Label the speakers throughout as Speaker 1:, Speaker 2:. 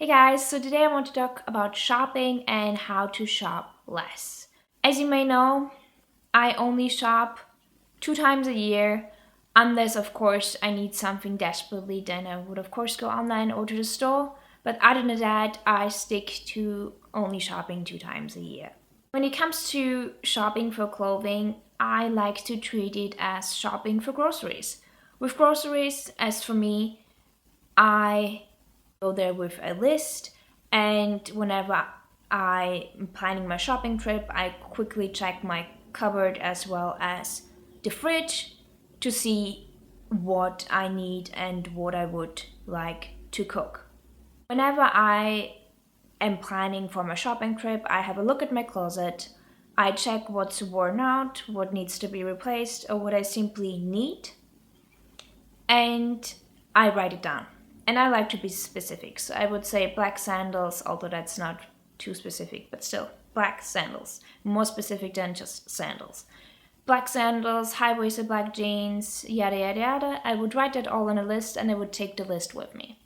Speaker 1: Hey guys, so today I want to talk about shopping and how to shop less. As you may know, I only shop 2 times a year, unless of course I need something desperately, then I would of course go online or to the store. But other than that, I stick to only shopping 2 times a year. When it comes to shopping for clothing, I like to treat it as shopping for groceries. With groceries, as for me, I go there with a list, and whenever I am planning my shopping trip, I quickly check my cupboard as well as the fridge to see what I need and what I would like to cook. Whenever I am planning for my shopping trip, I have a look at my closet, I check what's worn out, what needs to be replaced, or what I simply need, and I write it down. And I like to be specific, so I would say black sandals, although that's not too specific, but still, black sandals. More specific than just sandals. Black sandals, high-waisted black jeans, yada yada yada. I would write that all on a list and I would take the list with me.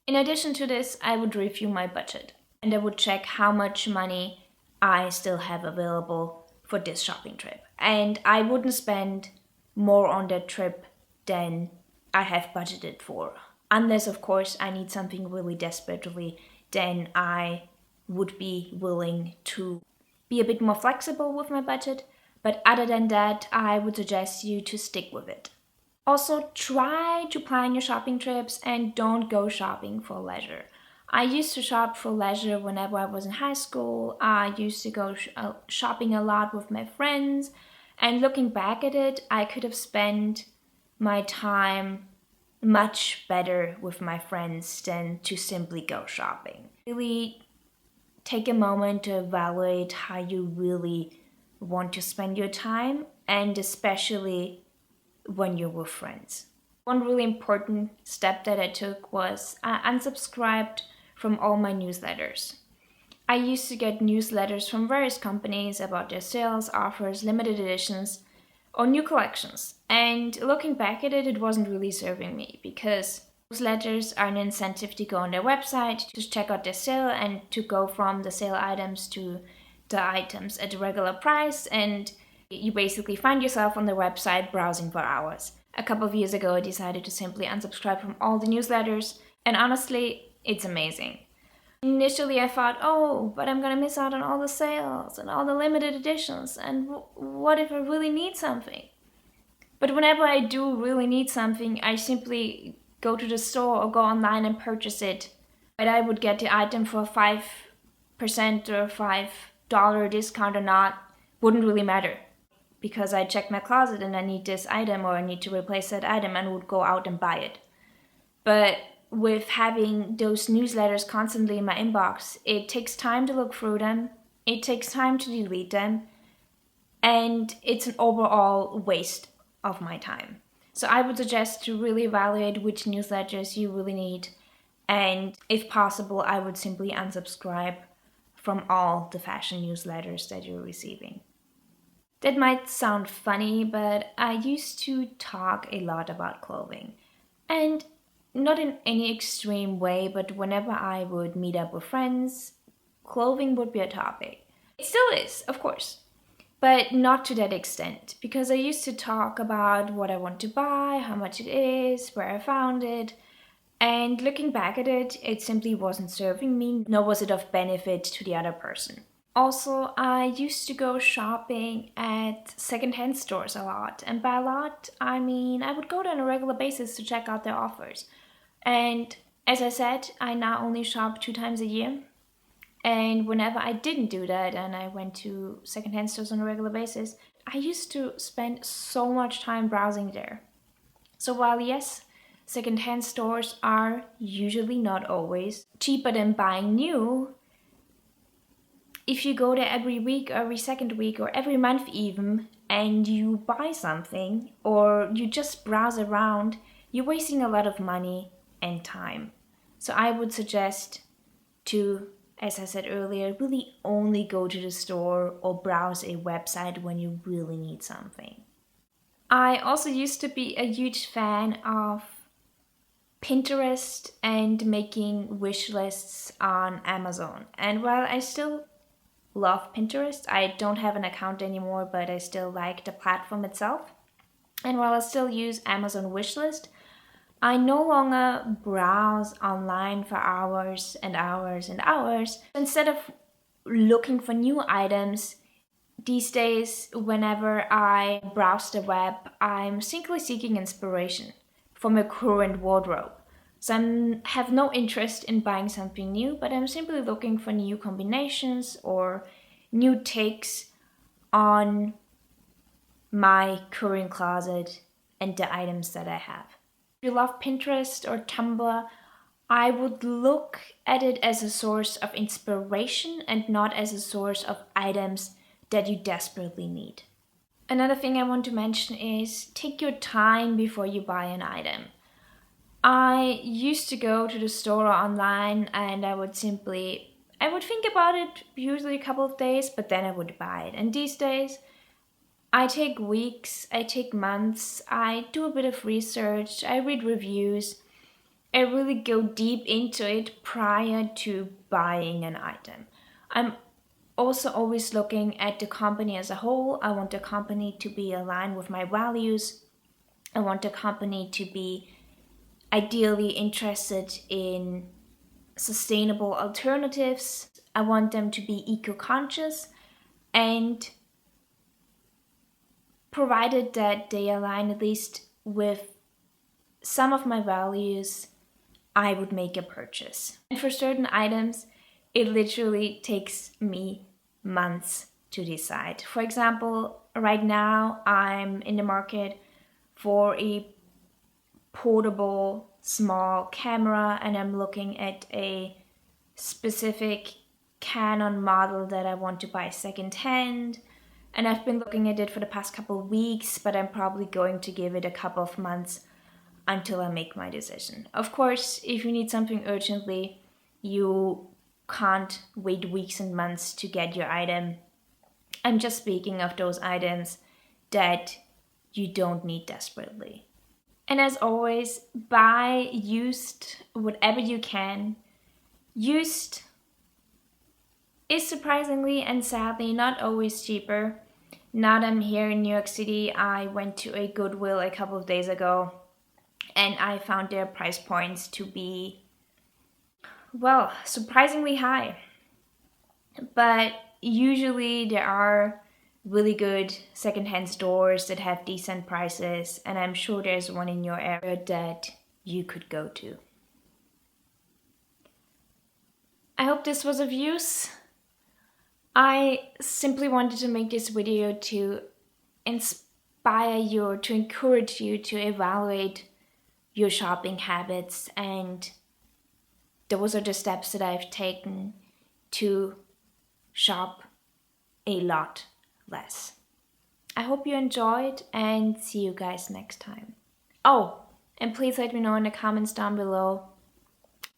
Speaker 1: In addition to this, I would review my budget and I would check how much money I still have available for this shopping trip. And I wouldn't spend more on that trip than I have budgeted for. Unless, of course, I need something really desperately, then I would be willing to be a bit more flexible with my budget. But other than that, I would suggest you to stick with it. Also, try to plan your shopping trips and don't go shopping for leisure. I used to shop for leisure whenever I was in high school. I used to go shopping a lot with my friends. And looking back at it, I could have spent my time much better with my friends than to simply go shopping. Really take a moment to evaluate how you really want to spend your time, and especially when you're with friends. One really important step that I took was I unsubscribed from all my newsletters. I used to get newsletters from various companies about their sales, offers, limited editions, or new collections. And looking back at it, it wasn't really serving me because those letters are an incentive to go on their website, to check out their sale, and to go from the sale items to the items at a regular price. And you basically find yourself on the website browsing for hours. A couple of years ago, I decided to simply unsubscribe from all the newsletters, and honestly, it's amazing. Initially, I thought, oh, but I'm gonna miss out on all the sales and all the limited editions, and what if I really need something? But whenever I do really need something, I simply go to the store or go online and purchase it. But I would get the item for 5% or $5 discount or not, wouldn't really matter. Because I checked my closet and I need this item or I need to replace that item and would go out and buy it. But with having those newsletters constantly in my inbox, it takes time to look through them, it takes time to delete them, and it's an overall waste of my time. So I would suggest to really evaluate which newsletters you really need, and if possible, I would simply unsubscribe from all the fashion newsletters that you're receiving. That might sound funny, but I used to talk a lot about clothing. And not in any extreme way, but whenever I would meet up with friends, clothing would be a topic. It still is, of course, but not to that extent, because I used to talk about what I want to buy, how much it is, where I found it, and looking back at it, it simply wasn't serving me, nor was it of benefit to the other person. Also, I used to go shopping at secondhand stores a lot, and by a lot, I mean I would go there on a regular basis to check out their offers. And as I said, I now only shop 2 times a year. And whenever I didn't do that and I went to secondhand stores on a regular basis, I used to spend so much time browsing there. So while yes, secondhand stores are usually, not always, cheaper than buying new, if you go there every week or every second week or every month even, and you buy something or you just browse around, you're wasting a lot of money and time. So I would suggest to, as I said earlier, really only go to the store or browse a website when you really need something. I also used to be a huge fan of Pinterest and making wish lists on Amazon. And while I still love Pinterest, I don't have an account anymore, but I still like the platform itself. And while I still use Amazon wishlist, I no longer browse online for hours and hours and hours. Instead of looking for new items, these days, whenever I browse the web, I'm simply seeking inspiration for my current wardrobe. So I have no interest in buying something new, but I'm simply looking for new combinations or new takes on my current closet and the items that I have. If you love Pinterest or Tumblr, I would look at it as a source of inspiration and not as a source of items that you desperately need. Another thing I want to mention is take your time before you buy an item. I used to go to the store or online and I would think about it usually a couple of days, but then I would buy it. And these days, I take weeks, I take months, I do a bit of research, I read reviews, I really go deep into it prior to buying an item. I'm also always looking at the company as a whole. I want the company to be aligned with my values. I want the company to be ideally interested in sustainable alternatives. I want them to be eco-conscious, and provided that they align at least with some of my values, I would make a purchase. And for certain items, it literally takes me months to decide. For example, right now I'm in the market for a portable small camera and I'm looking at a specific Canon model that I want to buy secondhand. And I've been looking at it for the past couple of weeks, but I'm probably going to give it a couple of months until I make my decision. Of course, if you need something urgently, you can't wait weeks and months to get your item. I'm just speaking of those items that you don't need desperately. And as always, buy used whatever you can. Used is surprisingly and sadly not always cheaper. Now that I'm here in New York City, I went to a Goodwill a couple of days ago and I found their price points to be, well, surprisingly high. But usually there are really good secondhand stores that have decent prices, and I'm sure there's one in your area that you could go to. I hope this was of use. I simply wanted to make this video to inspire you or to encourage you to evaluate your shopping habits, and those are the steps that I've taken to shop a lot less. I hope you enjoyed and see you guys next time. Oh, and please let me know in the comments down below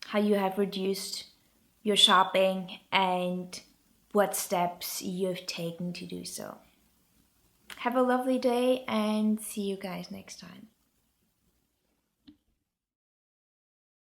Speaker 1: how you have reduced your shopping and what steps you've taken to do so. Have a lovely day and see you guys next time.